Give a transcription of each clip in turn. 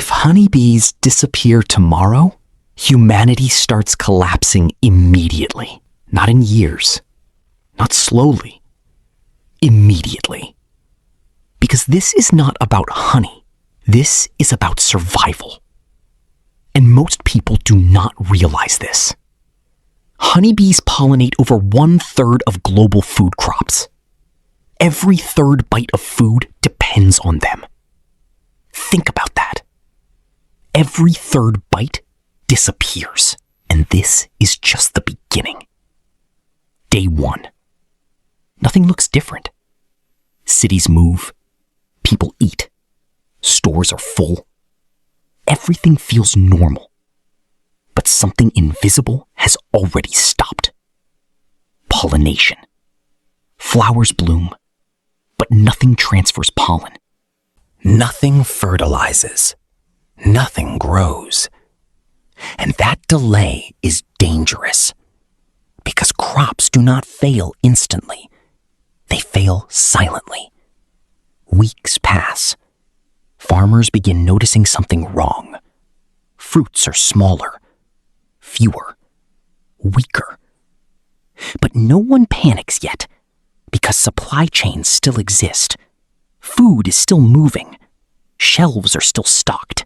If honeybees disappear tomorrow, humanity starts collapsing immediately. Not in years, not slowly, immediately. Because this is not about honey. This is about survival. And most people do not realize this. Honeybees pollinate over 1/3 of global food crops. Every third bite of food depends on them. Think about that. Every third bite disappears, and this is just the beginning. Day 1. Nothing looks different. Cities move. People eat. Stores are full. Everything feels normal. But something invisible has already stopped. Pollination. Flowers bloom, but nothing transfers pollen. Nothing fertilizes. Nothing grows. And that delay is dangerous. Because crops do not fail instantly. They fail silently. Weeks pass. Farmers begin noticing something wrong. Fruits are smaller, fewer, weaker. But no one panics yet, because supply chains still exist. Food is still moving. Shelves are still stocked.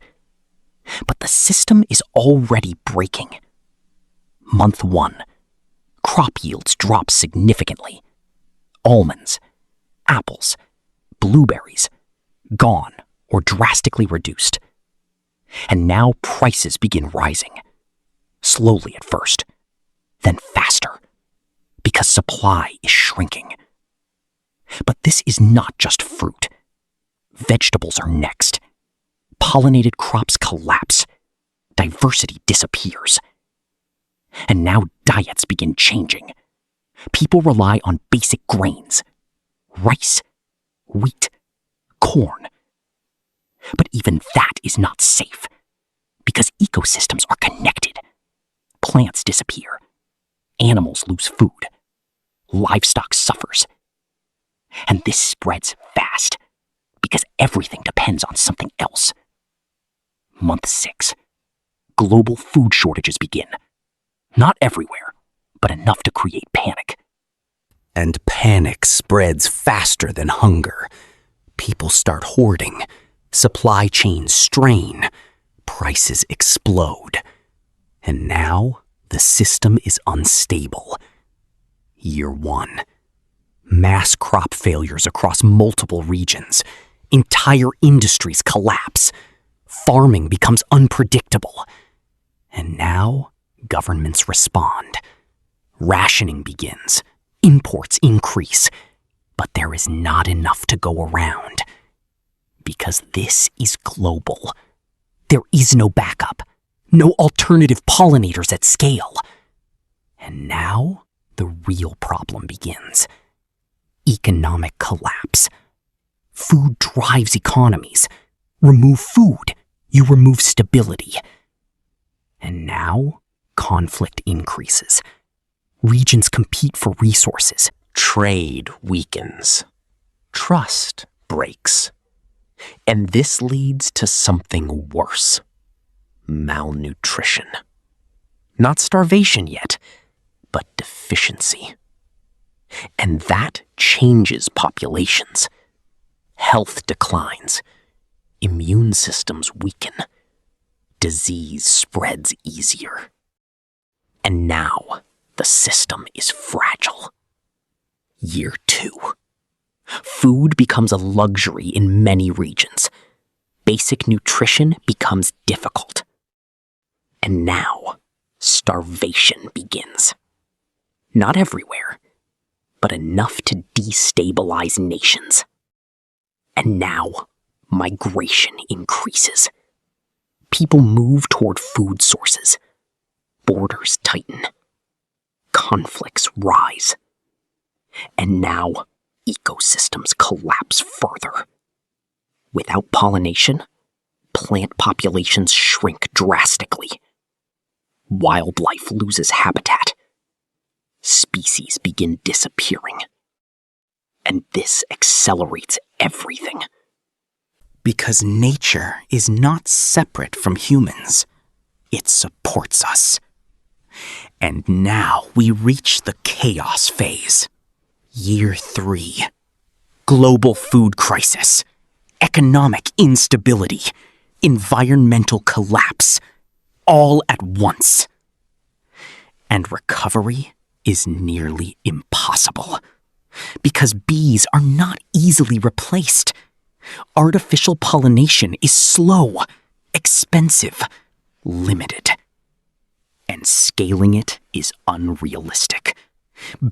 But the system is already breaking. Month 1. Crop yields drop significantly. Almonds, apples, blueberries, gone or drastically reduced. And now prices begin rising. Slowly at first, then faster, because supply is shrinking. But this is not just fruit. Vegetables are next. Pollinated crops collapse. Diversity disappears. And now diets begin changing. People rely on basic grains. Rice, wheat, corn. But even that is not safe, because ecosystems are connected. Plants disappear. Animals lose food. Livestock suffers. And this spreads fast, because everything depends on something else. Month 6. Global food shortages begin. Not everywhere, but enough to create panic. And panic spreads faster than hunger. People start hoarding. Supply chains strain. Prices explode. And now the system is unstable. Year 1. Mass crop failures across multiple regions. Entire industries collapse. Farming becomes unpredictable. And now governments respond. Rationing begins. Imports increase. But there is not enough to go around. Because this is global. There is no backup. No alternative pollinators at scale. And now the real problem begins. Economic collapse. Food drives economies. Remove food, you remove stability. And now conflict increases. Regions compete for resources. Trade weakens. Trust breaks. And this leads to something worse. Malnutrition. Not starvation yet, but deficiency. And that changes populations. Health declines. Immune systems weaken. Disease spreads easier. And now the system is fragile. Year 2. Food becomes a luxury in many regions. Basic nutrition becomes difficult. And now, starvation begins. Not everywhere, but enough to destabilize nations. And now, migration increases. People move toward food sources. Borders tighten. Conflicts rise. And now, ecosystems collapse further. Without pollination, plant populations shrink drastically. Wildlife loses habitat. Species begin disappearing. And this accelerates everything. Because nature is not separate from humans. It supports us. And now we reach the chaos phase. Year 3. Global food crisis. Economic instability. Environmental collapse. All at once. And recovery is nearly impossible. Because bees are not easily replaced. Artificial pollination is slow, expensive, limited. And scaling it is unrealistic.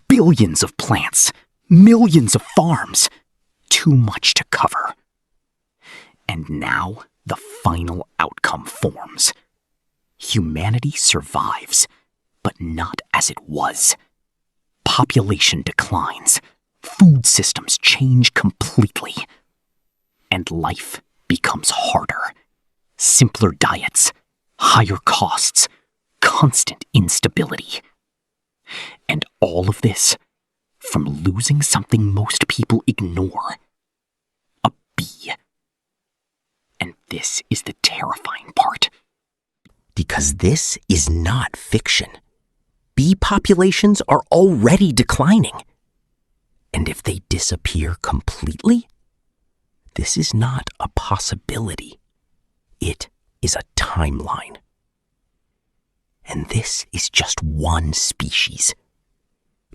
Billions of plants, millions of farms, too much to cover. And now the final outcome forms. Humanity survives, but not as it was. Population declines, food systems change completely, and life becomes harder. Simpler diets, higher costs, constant instability. And all of this from losing something most people ignore, a bee. And this is the terrifying part. Because this is not fiction. Bee populations are already declining. And if they disappear completely, this is not a possibility. It is a timeline. And this is just one species.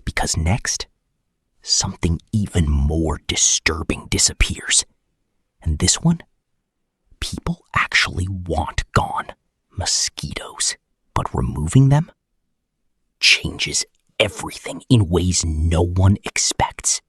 Because next, something even more disturbing disappears. And this one, people actually want gone. Mosquitoes. But removing them changes everything in ways no one expects.